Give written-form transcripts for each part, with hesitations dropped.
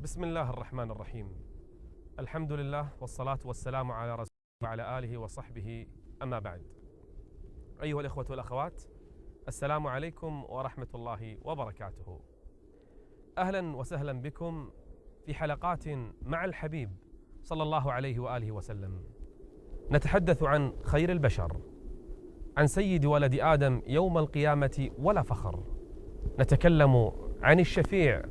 بسم الله الرحمن الرحيم. الحمد لله والصلاة والسلام على رسول الله وعلى آله وصحبه، أما بعد. أيها الإخوة والأخوات، السلام عليكم ورحمة الله وبركاته. أهلا وسهلا بكم في حلقات مع الحبيب صلى الله عليه وآله وسلم. نتحدث عن خير البشر، عن سيد ولد آدم يوم القيامة ولا فخر. نتكلم عن الشفيع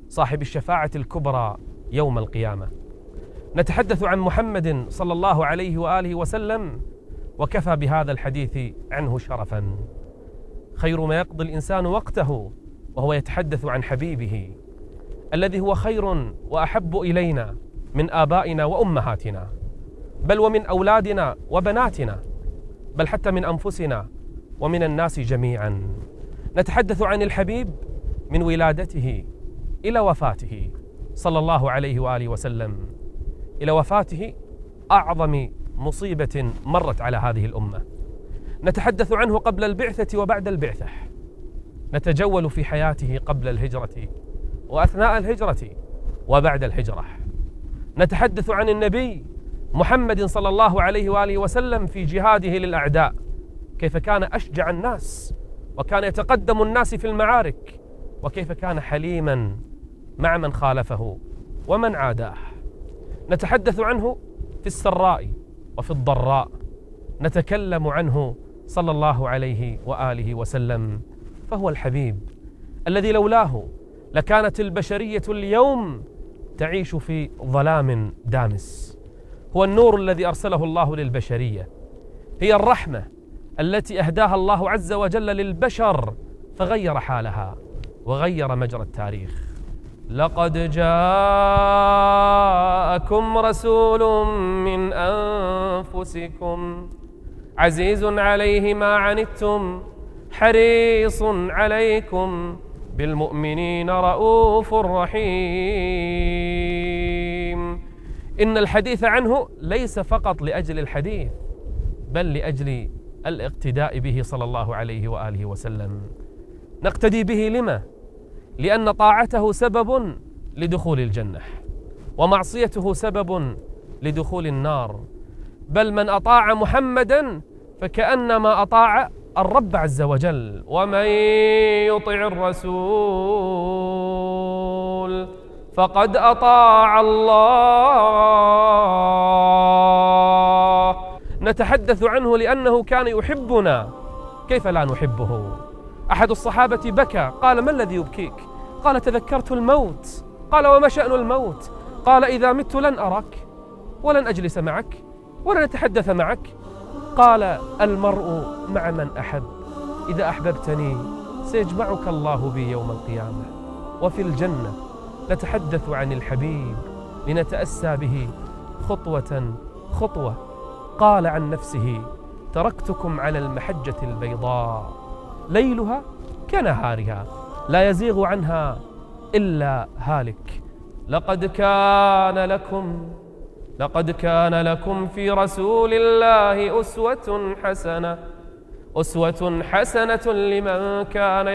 صاحب الشفاعة الكبرى يوم القيامة. نتحدث عن محمد صلى الله عليه وآله وسلم، وكفى بهذا الحديث عنه شرفا. خير ما يقضي الإنسان وقته وهو يتحدث عن حبيبه الذي هو خير وأحب إلينا من آبائنا وأمهاتنا، بل ومن أولادنا وبناتنا، بل حتى من أنفسنا ومن الناس جميعا. نتحدث عن الحبيب من ولادته إلى وفاته صلى الله عليه وآله وسلم، إلى وفاته أعظم مصيبة مرت على هذه الأمة. نتحدث عنه قبل البعثة وبعد البعثة، نتجول في حياته قبل الهجرة وأثناء الهجرة وبعد الهجرة. نتحدث عن النبي محمد صلى الله عليه وآله وسلم في جهاده للأعداء، كيف كان أشجع الناس وكان يتقدم الناس في المعارك، وكيف كان حليما مع من خالفه ومن عاداه. نتحدث عنه في السراء وفي الضراء، نتكلم عنه صلى الله عليه وآله وسلم، فهو الحبيب الذي لولاه لكانت البشرية اليوم تعيش في ظلام دامس. هو النور الذي أرسله الله للبشرية، هي الرحمة التي أهداها الله عز وجل للبشر فغير حالها وغير مجرى التاريخ. لقد جاءكم رسول من أنفسكم عزيز عليه ما عنتم حريص عليكم بالمؤمنين رؤوف رحيم. إن الحديث عنه ليس فقط لأجل الحديث، بل لأجل الاقتداء به صلى الله عليه وآله وسلم. نقتدي به لما؟ لأن طاعته سبب لدخول الجنة، ومعصيته سبب لدخول النار. بل من أطاع محمدا فكأنما أطاع الرب عز وجل. ومن يطع الرسول فقد أطاع الله. نتحدث عنه لأنه كان يحبنا، كيف لا نحبه؟ أحد الصحابة بكى، قال: ما الذي يبكيك؟ قال: تذكرت الموت. قال: وما شأن الموت؟ قال: إذا مت لن أراك ولن أجلس معك ولن أتحدث معك. قال: المرء مع من أحب، إذا أحببتني سيجمعك الله بي يوم القيامة. وفي الجنة نتحدث عن الحبيب لنتأسى به خطوة خطوة. قال عن نفسه: تركتكم على المحجة البيضاء ليلها كنهارها لا يزيغ عنها إلا هالك. لقد كان لكم في رسول الله أسوة حسنة لمن كان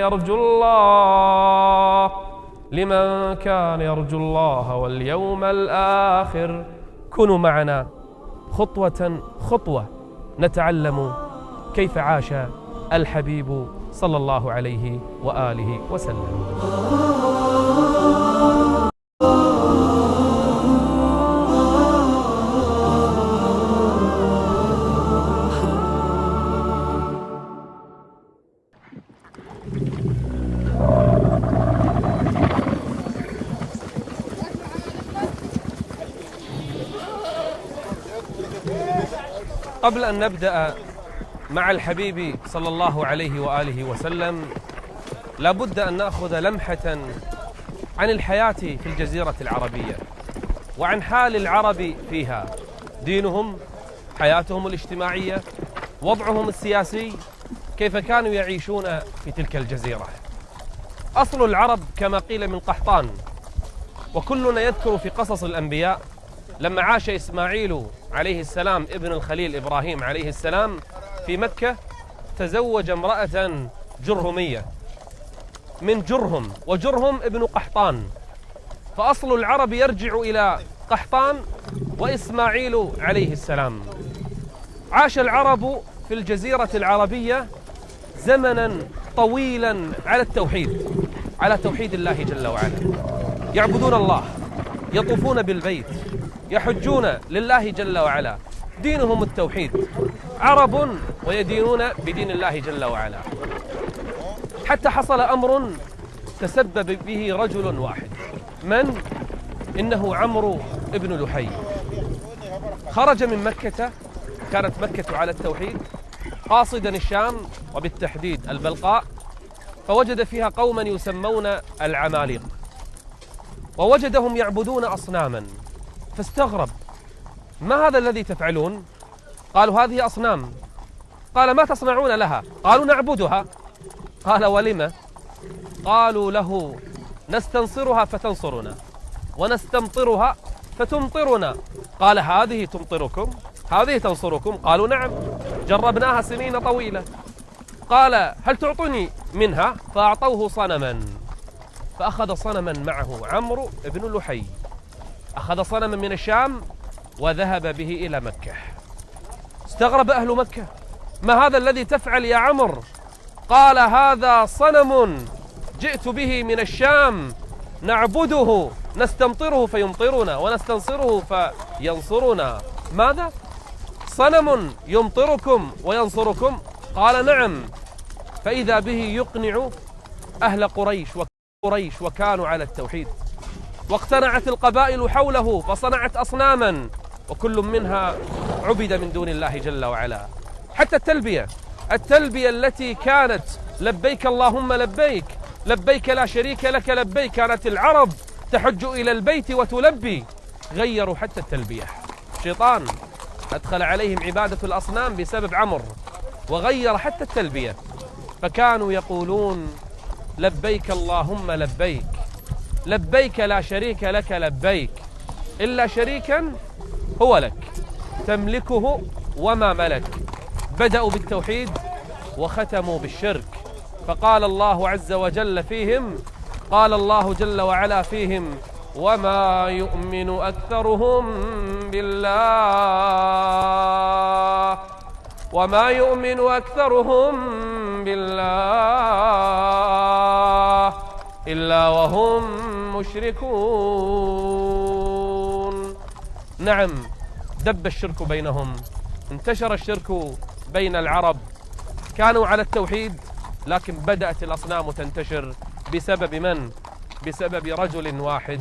يرجو الله واليوم الآخر. كونوا معنا خطوة خطوة نتعلم كيف عاش الحبيب صلى الله عليه وآله وسلم. قبل أن نبدأ مع الحبيب صلى الله عليه وآله وسلم، لابد أن نأخذ لمحة عن الحياة في الجزيرة العربية وعن حال العرب فيها، دينهم، حياتهم الاجتماعية، وضعهم السياسي، كيف كانوا يعيشون في تلك الجزيرة. أصل العرب كما قيل من قحطان، وكلنا يذكر في قصص الأنبياء لما عاش إسماعيل عليه السلام ابن الخليل إبراهيم عليه السلام في مكة، تزوج امرأة جرهمية من جرهم، وجرهم ابن قحطان، فأصل العرب يرجع إلى قحطان وإسماعيل عليه السلام. عاش العرب في الجزيرة العربية زمنا طويلا على توحيد الله جل وعلا، يعبدون الله، يطوفون بالبيت، يحجون لله جل وعلا، دينهم التوحيد، عرب ويدينون بدين الله جل وعلا. حتى حصل أمر تسبب به رجل واحد، من؟ إنه عمرو بن لحي. خرج من مكة، كانت مكة على التوحيد، قاصدا الشام وبالتحديد البلقاء، فوجد فيها قوما يسمون العماليق، ووجدهم يعبدون أصناما، فاستغرب: ما هذا الذي تفعلون؟ قالوا: هذه أصنام. قال: ما تصنعون لها؟ قالوا: نعبدها. قال: ولم؟ قالوا له: نستنصرها فتنصرنا، ونستمطرها فتمطرنا. قال: هذه تمطركم؟ هذه تنصركم؟ قالوا: نعم، جربناها سنين طويلة. قال: هل تعطوني منها؟ فأعطوه صنما، فأخذ صنما معه عمرو بن لحي، أخذ صنما من الشام وذهب به إلى مكة. استغرب أهل مكة: ما هذا الذي تفعل يا عمرو؟ قال: هذا صنم جئت به من الشام، نعبده، نستمطره فيمطرنا، ونستنصره فينصرنا. ماذا؟ صنم يمطركم وينصركم؟ قال: نعم. فإذا به يقنع أهل قريش وكانوا على التوحيد، واقتنعت القبائل حوله فصنعت أصناما، وكل منها عبد من دون الله جل وعلا. حتى التلبية التي كانت لبيك اللهم لبيك، لبيك لا شريك لك لبيك، كانت العرب تحج إلى البيت وتلبي، غيروا حتى التلبية. الشيطان أدخل عليهم عبادة الأصنام بسبب عمرو، وغير حتى التلبية، فكانوا يقولون: لبيك اللهم لبيك، لبيك لا شريك لك لبيك، إلا شريكا هو لك تملكه وما ملك. بدأوا بالتوحيد وختموا بالشرك، فقال الله عز وجل فيهم، قال الله جل وعلا فيهم: وما يؤمن أكثرهم بالله، وما يؤمن أكثرهم بالله إلا وهم مشركون. نعم، دب الشرك بينهم، انتشر الشرك بين العرب، كانوا على التوحيد لكن بدأت الأصنام تنتشر بسبب من؟ بسبب رجل واحد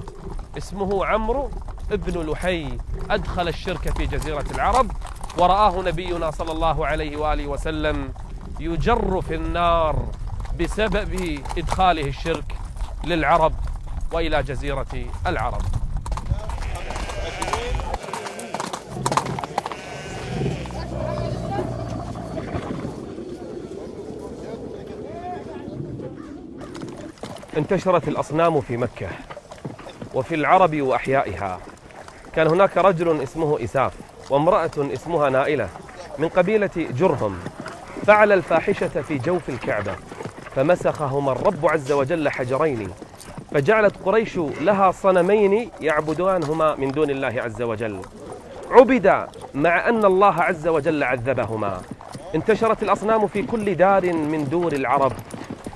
اسمه عمرو بن لحي، أدخل الشرك في جزيرة العرب، ورآه نبينا صلى الله عليه وآله وسلم يجر في النار بسبب إدخاله الشرك للعرب وإلى جزيرة العرب. انتشرت الأصنام في مكة وفي العرب وأحيائها. كان هناك رجل اسمه إساف وامرأة اسمها نائلة من قبيلة جرهم، فعل الفاحشة في جوف الكعبة، فمسخهما الرب عز وجل حجرين، فجعلت قريش لها صنمين يعبدانهما من دون الله عز وجل، عبد مع أن الله عز وجل عذبهما. انتشرت الأصنام في كل دار من دور العرب،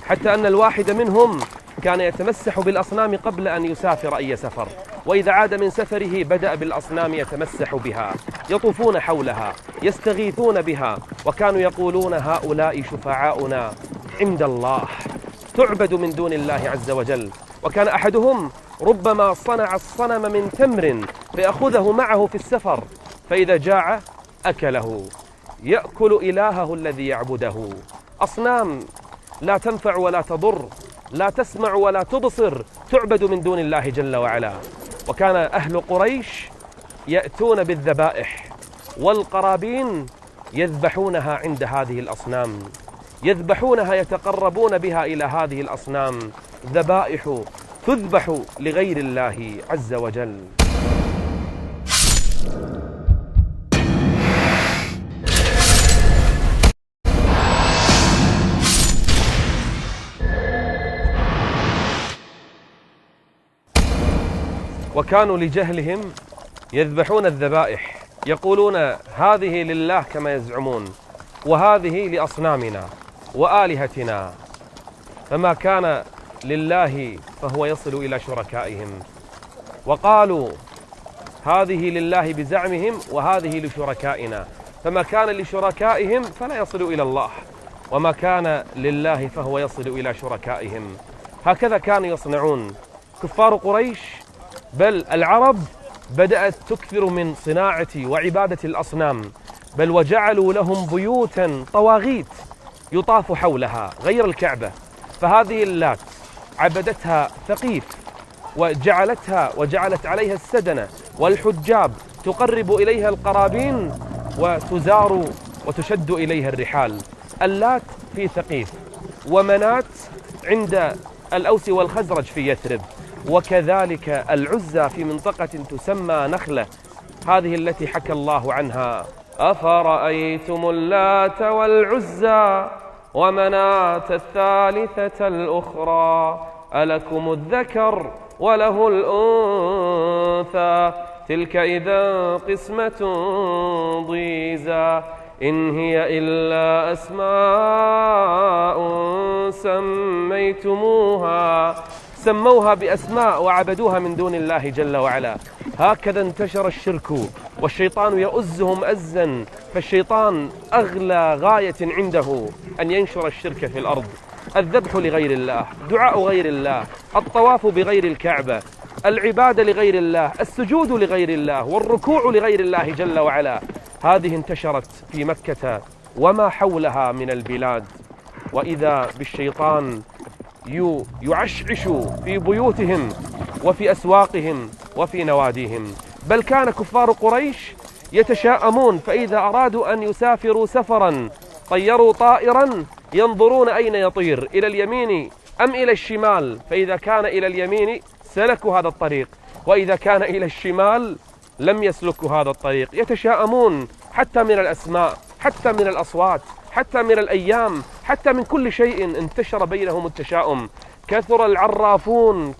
حتى أن الواحد منهم كان يتمسح بالأصنام قبل أن يسافر أي سفر، وإذا عاد من سفره بدأ بالأصنام يتمسح بها، يطوفون حولها، يستغيثون بها، وكانوا يقولون: هؤلاء شفعاؤنا عند الله، تعبد من دون الله عز وجل. وكان أحدهم ربما صنع الصنم من تمر فيأخذه معه في السفر، فإذا جاع أكله، يأكل إلهه الذي يعبده. أصنام لا تنفع ولا تضر، لا تسمع ولا تبصر، تعبد من دون الله جل وعلا. وكان أهل قريش يأتون بالذبائح والقرابين يذبحونها عند هذه الأصنام، يذبحونها يتقربون بها إلى هذه الأصنام، ذبائح تذبح لغير الله عز وجل. وكانوا لجهلهم يذبحون الذبائح، يقولون هذه لله كما يزعمون، وهذه لأصنامنا وآلهتنا، فما كان لله فهو يصل إلى شركائهم. وقالوا هذه لله بزعمهم وهذه لشركائنا، فما كان لشركائهم فلا يصل إلى الله، وما كان لله فهو يصل إلى شركائهم. هكذا كانوا يصنعون كفار قريش، بل العرب بدأت تكثر من صناعة وعبادة الأصنام، بل وجعلوا لهم بيوتا طواغيت يطاف حولها غير الكعبة. فهذه اللات عبدتها ثقيف وجعلت عليها السدنة، والحجاب تقرب إليها القرابين وتزار وتشد إليها الرحال. اللات في ثقيف، ومنات عند الأوس والخزرج في يثرب، وكذلك العزى في منطقة تسمى نخلة، هذه التي حكى الله عنها: أفرأيتم اللات والعزى ومناة الثالثة الأخرى ألكم الذكر وله الأنثى تلك إذا قسمة ضيزى إن هي إلا أسماء سموها بأسماء وعبدوها من دون الله جل وعلا. هكذا انتشر الشرك، والشيطان يؤزهم أزا، فالشيطان أغلى غاية عنده أن ينشر الشرك في الأرض. الذبح لغير الله، دعاء غير الله، الطواف بغير الكعبة، العبادة لغير الله، السجود لغير الله، والركوع لغير الله جل وعلا، هذه انتشرت في مكة وما حولها من البلاد. وإذا بالشيطان يعشعش في بيوتهم وفي أسواقهم وفي نواديهم. بل كان كفار قريش يتشاءمون، فإذا أرادوا أن يسافروا سفرا طيروا طائرا ينظرون أين يطير، إلى اليمين أم إلى الشمال، فإذا كان إلى اليمين سلكوا هذا الطريق، وإذا كان إلى الشمال لم يسلكوا هذا الطريق. يتشاءمون حتى من الأسماء، حتى من الأصوات، حتى من الأيام، حتى من كل شيء انتشر بينهم التشاؤم. كثر العرافون،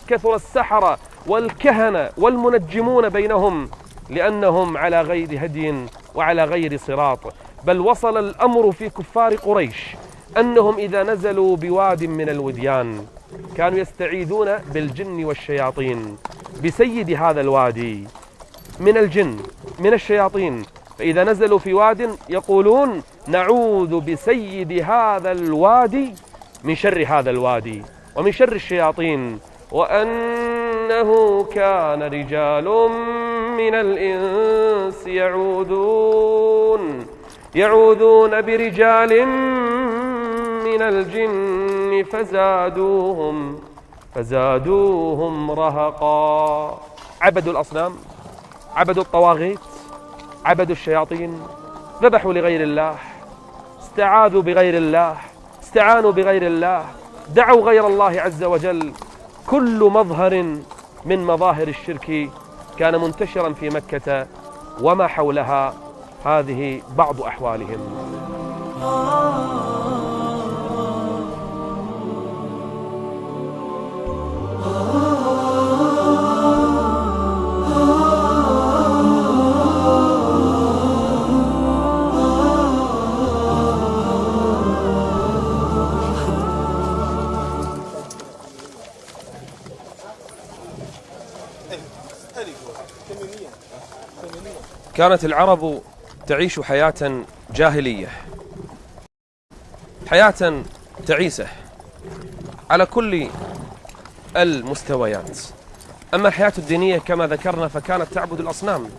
كثر السحرة والكهنة والمنجمون بينهم، لأنهم على غير هدي وعلى غير صراط. بل وصل الأمر في كفار قريش أنهم إذا نزلوا بواد من الوديان كانوا يستعيذون بالجن والشياطين، بسيد هذا الوادي من الجن من الشياطين. فإذا نزلوا في واد يقولون: نعوذ بسيد هذا الوادي من شر هذا الوادي ومن شر الشياطين. وأنه كان رجال من الإنس يعوذون برجال من الجن فزادوهم رهقا. عبدوا الأصنام، عبدوا الطواغيت، عبدوا الشياطين، ذبحوا لغير الله، استعاذوا بغير الله، استعانوا بغير الله، دعوا غير الله عز وجل. كل مظهر من مظاهر الشرك كان منتشرا في مكة وما حولها. هذه بعض أحوالهم. كانت العرب تعيش حياة جاهلية، حياة تعيسة على كل المستويات. أما الحياة الدينية كما ذكرنا فكانت تعبد الأصنام،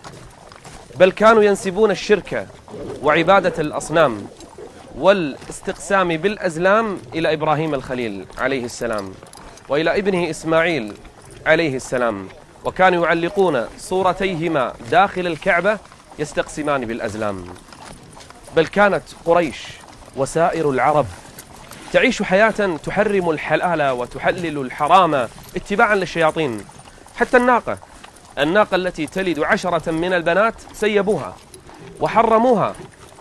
بل كانوا ينسبون الشرك وعبادة الأصنام والاستقسام بالأزلام إلى إبراهيم الخليل عليه السلام وإلى ابنه إسماعيل عليه السلام، وكانوا يعلقون صورتيهما داخل الكعبة يستقسمان بالأزلام. بل كانت قريش وسائر العرب تعيش حياة تحرم الحلال وتحلل الحرام اتباعا للشياطين. حتى الناقة التي تلد 10 من البنات سيبوها وحرموها،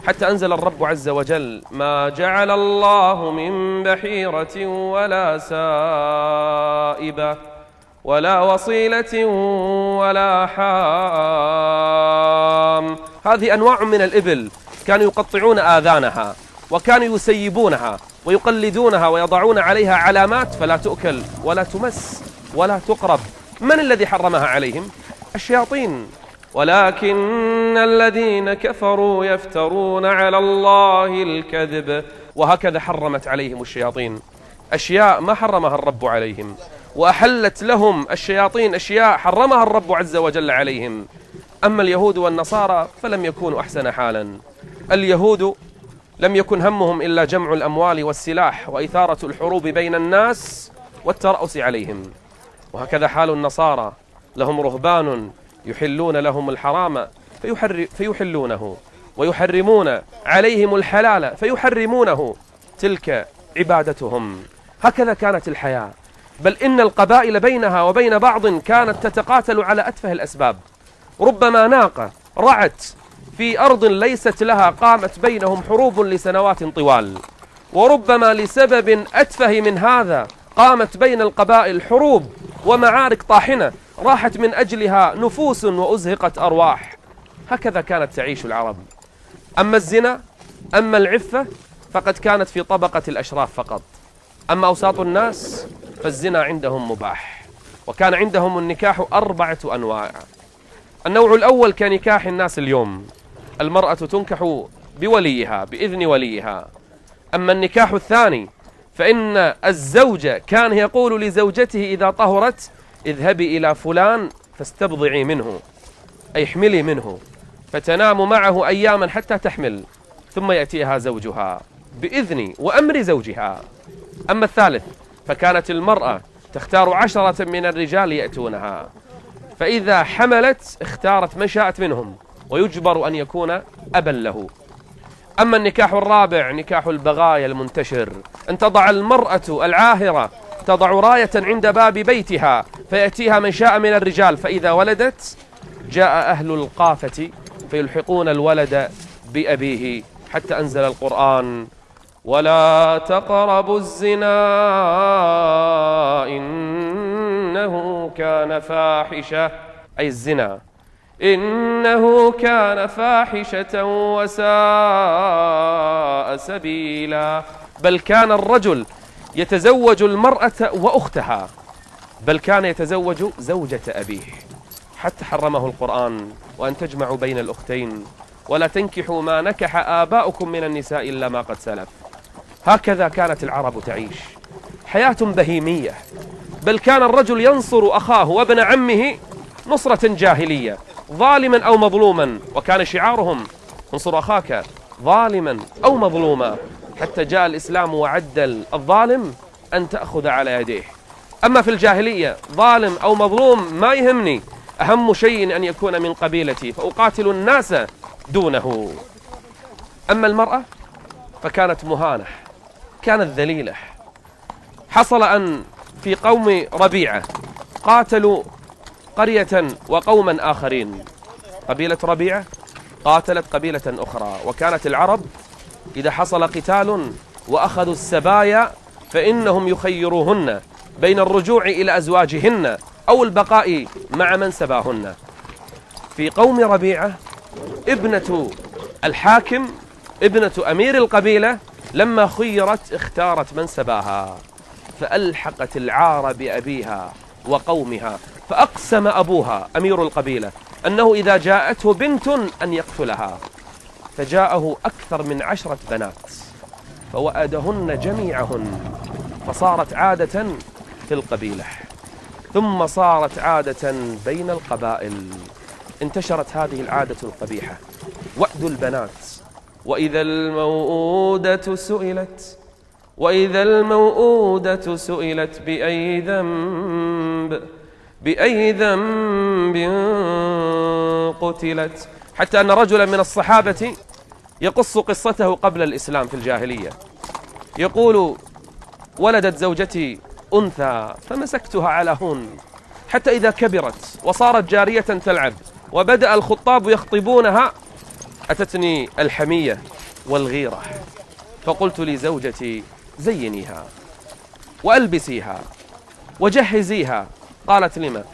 حتى أنزل الرب عز وجل: ما جعل الله من بحيرة ولا سائبة ولا وصيلة ولا حام. هذه أنواع من الإبل كانوا يقطعون آذانها، وكانوا يسيبونها ويقلدونها ويضعون عليها علامات فلا تؤكل ولا تمس ولا تقرب. من الذي حرمها عليهم؟ الشياطين. ولكن الذين كفروا يفترون على الله الكذب. وهكذا حرمت عليهم الشياطين أشياء ما حرمها الرب عليهم، وأحلت لهم الشياطين أشياء حرمها الرب عز وجل عليهم. أما اليهود والنصارى فلم يكونوا أحسن حالا. اليهود لم يكن همهم إلا جمع الأموال والسلاح وإثارة الحروب بين الناس والترأس عليهم. وهكذا حال النصارى، لهم رهبان يحلون لهم الحرام فيحلونه، ويحرمون عليهم الحلال فيحرمونه. تلك عبادتهم. هكذا كانت الحياة. بل إن القبائل بينها وبين بعض كانت تتقاتل على أتفه الأسباب. ربما ناقة رعت في أرض ليست لها قامت بينهم حروب لسنوات طوال، وربما لسبب أتفه من هذا قامت بين القبائل حروب ومعارك طاحنة راحت من أجلها نفوس وأزهقت أرواح. هكذا كانت تعيش العرب. أما الزنا، أما العفة، فقد كانت في طبقة الأشراف فقط. أما أوساط الناس فالزنا عندهم مباح. وكان عندهم النكاح 4 أنواع. النوع الأول كنكاح الناس اليوم، المرأة تنكح بوليها بإذن وليها. أما النكاح الثاني فإن الزوج كان يقول لزوجته إذا طهرت اذهبي إلى فلان فاستبضعي منه، أي احملي منه، فتنام معه أياما حتى تحمل، ثم يأتيها زوجها بإذن وأمر زوجها. أما الثالث فكانت المرأة تختار 10 من الرجال يأتونها، فإذا حملت اختارت من شاءت منهم ويجبر أن يكون أبا له. أما النكاح الرابع نكاح البغايا المنتشر، أن تضع المرأة العاهرة تضع راية عند باب بيتها فيأتيها من شاء من الرجال، فإذا ولدت جاء أهل القافة فيلحقون الولد بأبيه، حتى أنزل القرآن: ولا تقربوا الزنا إنه كان فاحشة، أي الزنا إنه كان فاحشة وساء سبيلا. بل كان الرجل يتزوج المرأة وأختها، بل كان يتزوج زوجة أبيه، حتى حرمه القرآن: وأن تجمعوا بين الأختين ولا تنكحوا ما نكح آباؤكم من النساء إلا ما قد سلف. هكذا كانت العرب تعيش حياة بهيمية. بل كان الرجل ينصر أخاه وابن عمه نصرة جاهلية، ظالما أو مظلوما، وكان شعارهم: انصر أخاك ظالما أو مظلوما، حتى جاء الإسلام وعدل الظالم أن تأخذ على يديه. أما في الجاهلية ظالم أو مظلوم ما يهمني، أهم شيء أن يكون من قبيلتي فأقاتل الناس دونه. أما المرأة فكانت مهانة، كانت ذليلة. حصل أن في قوم ربيعة قاتلوا قرية وقوما آخرين. قبيلة ربيعة قاتلت قبيلة أخرى، وكانت العرب إذا حصل قتال وأخذوا السبايا فإنهم يخيروهن بين الرجوع إلى أزواجهن أو البقاء مع من سباهن. في قوم ربيعة ابنة الحاكم، ابنة أمير القبيلة، لما خيرت اختارت من سباها، فألحقت العار بأبيها وقومها، فأقسم أبوها أمير القبيلة أنه إذا جاءته بنت أن يقتلها، فجاءه أكثر من 10 بنات فوأدهن جميعهن، فصارت عادة في القبيلة، ثم صارت عادة بين القبائل. انتشرت هذه العادة القبيحة، وأد البنات. وإذا الموءودة سئلت بأي ذنب قتلت. حتى أن رجلا من الصحابة يقص قصته قبل الإسلام في الجاهلية، يقول: ولدت زوجتي أنثى فمسكتها على هون، حتى إذا كبرت وصارت جارية تلعب وبدأ الخطاب يخطبونها أتتني الحمية والغيرة، فقلت لزوجتي: زينيها وألبسيها وجهزيها قالت لما؟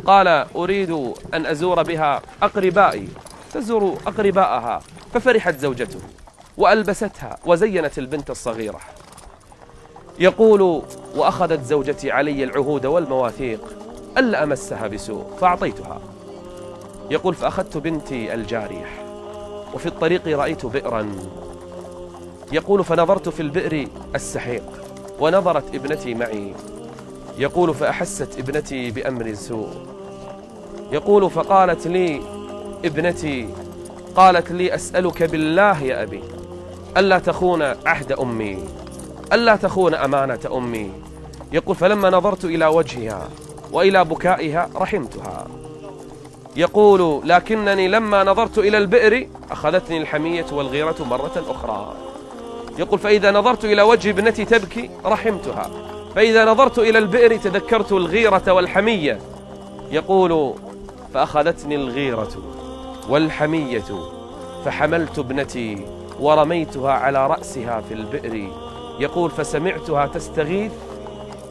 قال أريد أن أزور بها أقربائي. تزور أقرباءها. ففرحت زوجته وألبستها وزينت البنت الصغيرة. يقول وأخذت زوجتي علي العهود والمواثيق ألا أمسها بسوء فأعطيتها. يقول فأخذت بنتي الجارية وفي الطريق رأيت بئرا. يقول فنظرت في البئر السحيق ونظرت ابنتي معي. يقول فأحست ابنتي بأمر سوء. يقول فقالت لي ابنتي، قالت لي أسألك بالله يا أبي ألا تخون عهد أمي، ألا تخون أمانة أمي. يقول فلما نظرت إلى وجهها وإلى بكائها رحمتها. يقول لكنني لما نظرت إلى البئر أخذتني الحمية والغيرة مرة أخرى. يقول فإذا نظرت إلى وجه ابنتي تبكي رحمتها، فإذا نظرت إلى البئر تذكرت الغيرة والحمية. يقول فأخذتني الغيرة والحمية فحملت ابنتي ورميتها على رأسها في البئر. يقول فسمعتها تستغيث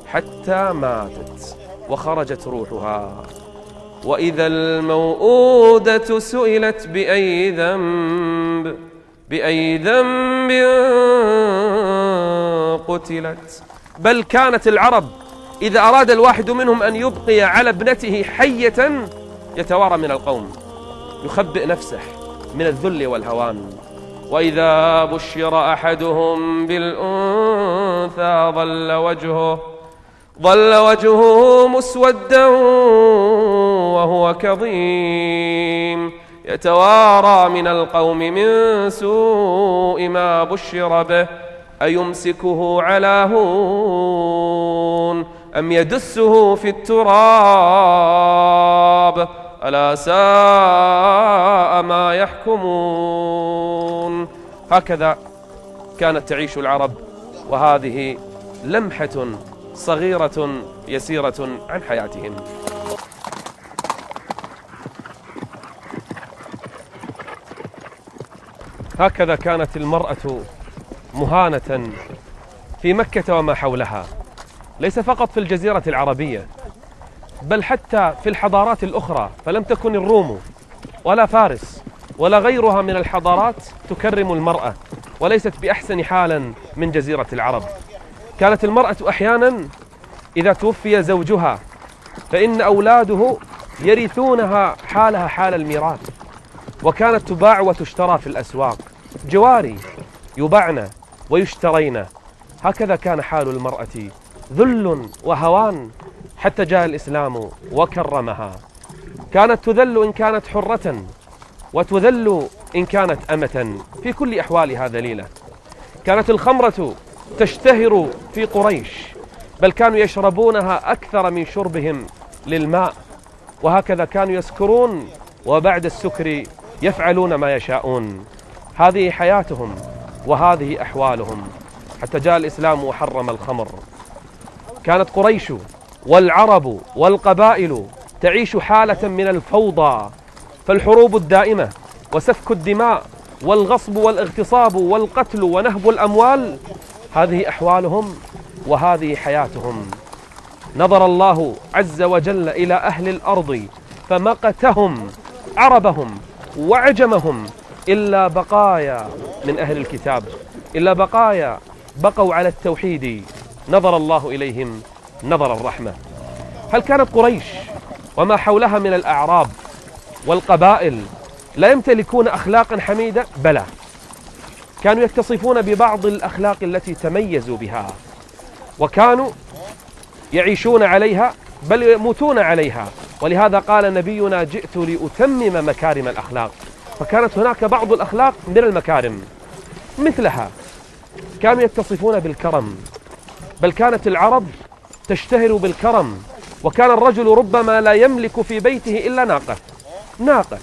حتى ماتت وخرجت روحها. وإذا الموءودة سئلت بأي ذنب قتلت. بل كانت العرب إذا أراد الواحد منهم أن يبقي على ابنته حية يتوارى من القوم، يخبئ نفسه من الذل والهوان. وإذا بشر أحدهم بالأنثى ظل وجهه مسودا وهو كظيم يتوارى من القوم من سوء ما بشر به أيمسكه على هون أم يدسه في التراب ألا ساء ما يحكمون. هكذا كانت تعيش العرب، وهذه لمحة صغيرة يسيرة عن حياتهم. هكذا كانت المرأة مهانة في مكة وما حولها، ليس فقط في الجزيرة العربية بل حتى في الحضارات الأخرى. فلم تكن الروم ولا فارس ولا غيرها من الحضارات تكرم المرأة، وليست بأحسن حالا من جزيرة العرب. كانت المرأة أحيانا إذا توفي زوجها فإن أولاده يرثونها حالها حال الميراث، وكانت تباع وتشترى في الأسواق، جواري يباعن ويشترين. هكذا كان حال المرأة، ذل وهوان، حتى جاء الإسلام وكرمها. كانت تذل إن كانت حرة وتذل إن كانت أمة، في كل أحوالها ذليلة. كانت الخمرة تشتهر في قريش، بل كانوا يشربونها أكثر من شربهم للماء، وهكذا كانوا يسكرون وبعد السكر يفعلون ما يشاءون. هذه حياتهم وهذه أحوالهم حتى جاء الإسلام وحرم الخمر. كانت قريش والعرب والقبائل تعيش حالة من الفوضى، فالحروب الدائمة وسفك الدماء والغصب والاغتصاب والقتل ونهب الأموال، هذه أحوالهم وهذه حياتهم. نظر الله عز وجل إلى أهل الأرض فمقتهم، عربهم وعجمهم، إلا بقايا من أهل الكتاب، إلا بقايا بقوا على التوحيد، نظر الله إليهم نظر الرحمة. هل كانت قريش وما حولها من الأعراب والقبائل لا يمتلكون أخلاقا حميدة؟ بلى، كانوا يتصفون ببعض الأخلاق التي تميزوا بها، وكانوا يعيشون عليها بل يموتون عليها. ولهذا قال نبينا: جئت لأتمم مكارم الأخلاق. فكانت هناك بعض الأخلاق من المكارم مثلها، كانوا يتصفون بالكرم، بل كانت العرب تشتهر بالكرم. وكان الرجل ربما لا يملك في بيته إلا ناقة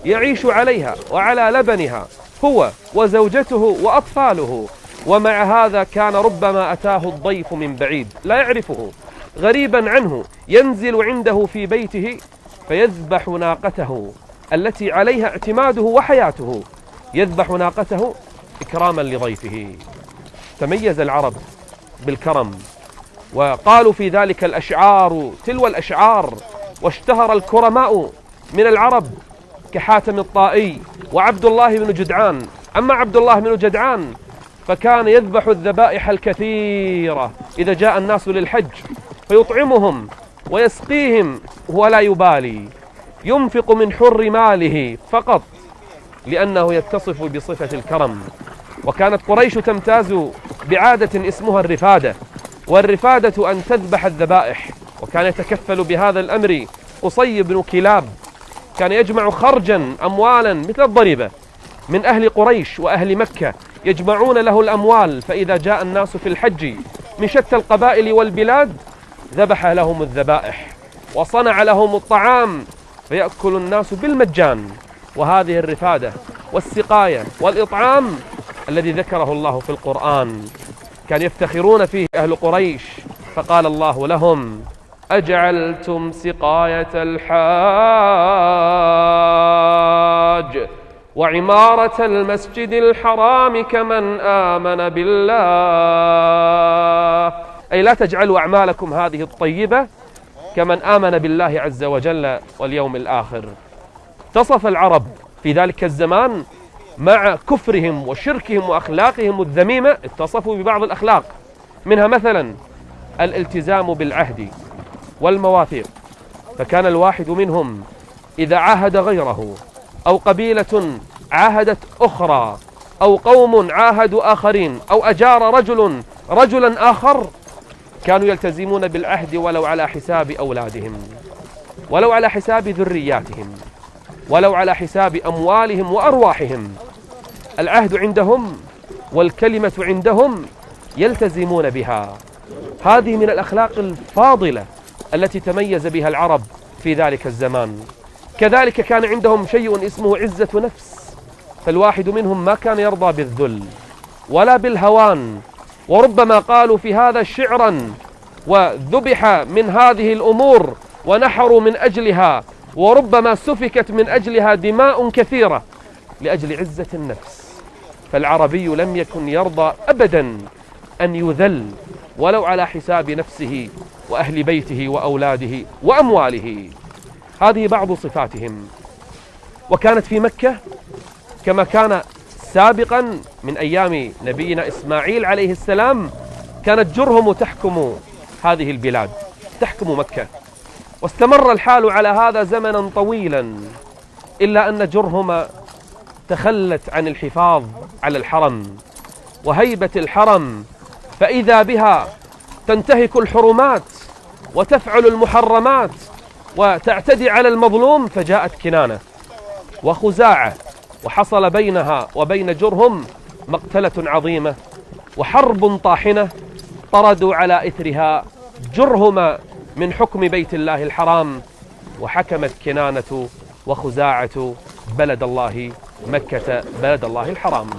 يعيش عليها وعلى لبنها هو وزوجته وأطفاله، ومع هذا كان ربما أتاه الضيف من بعيد لا يعرفه غريبا عنه، ينزل عنده في بيته فيذبح ناقته التي عليها اعتماده وحياته، يذبح ناقته إكراما لضيفه. تميز العرب بالكرم، وقالوا في ذلك الأشعار تلو الأشعار، واشتهر الكرماء من العرب كحاتم الطائي وعبد الله بن جدعان. أما عبد الله بن جدعان فكان يذبح الذبائح الكثيرة إذا جاء الناس للحج، فيطعمهم ويسقيهم ولا يبالي، ينفق من حر ماله فقط لأنه يتصف بصفة الكرم. وكانت قريش تمتاز بعادة اسمها الرفادة، والرفادة أن تذبح الذبائح. وكان يتكفل بهذا الأمر قصي بن كلاب، كان يجمع خرجا أموالا مثل الضريبة من أهل قريش وأهل مكة، يجمعون له الأموال، فإذا جاء الناس في الحج من شتى القبائل والبلاد ذبح لهم الذبائح وصنع لهم الطعام فيأكل الناس بالمجان. وهذه الرفادة والسقاية والإطعام الذي ذكره الله في القرآن كان يفتخرون فيه أهل قريش، فقال الله لهم: أجعلتم سقاية الحاج وعمارة المسجد الحرام كمن آمن بالله، أي لا تجعلوا أعمالكم هذه الطيبة كمن آمن بالله عز وجل واليوم الآخر. اتصف العرب في ذلك الزمان مع كفرهم وشركهم وأخلاقهم الذميمة، اتصفوا ببعض الأخلاق، منها مثلا الالتزام بالعهد والمواثيق. فكان الواحد منهم إذا عاهد غيره، أو قبيلة عاهدت أخرى، أو قوم عاهدوا آخرين، أو أجار رجل رجلا آخر، كانوا يلتزمون بالعهد ولو على حساب أولادهم، ولو على حساب ذرياتهم، ولو على حساب أموالهم وأرواحهم. العهد عندهم والكلمة عندهم يلتزمون بها. هذه من الأخلاق الفاضلة التي تميز بها العرب في ذلك الزمان. كذلك كان عندهم شيء اسمه عزة نفس، فالواحد منهم ما كان يرضى بالذل ولا بالهوان، وربما قالوا في هذا شعرا وذبح من هذه الأمور ونحروا من أجلها، وربما سفكت من أجلها دماء كثيرة لأجل عزة النفس. فالعربي لم يكن يرضى أبدا أن يذل ولو على حساب نفسه وأهل بيته وأولاده وأمواله. هذه بعض صفاتهم. وكانت في مكة كما كان سابقا من أيام نبينا إسماعيل عليه السلام، كانت جرهم تحكم هذه البلاد، تحكم مكة، واستمر الحال على هذا زمنا طويلا، إلا أن جرهم تخلت عن الحفاظ على الحرم وهيبة الحرم، فإذا بها تنتهك الحرمات وتفعل المحرمات وتعتدي على المظلوم. فجاءت كنانة وخزاعة، وحصل بينها وبين جرهم مقتلة عظيمة وحرب طاحنة، طردوا على إثرها جرهم من حكم بيت الله الحرام، وحكمت كنانة وخزاعة بلد الله مكة بلد الله الحرام.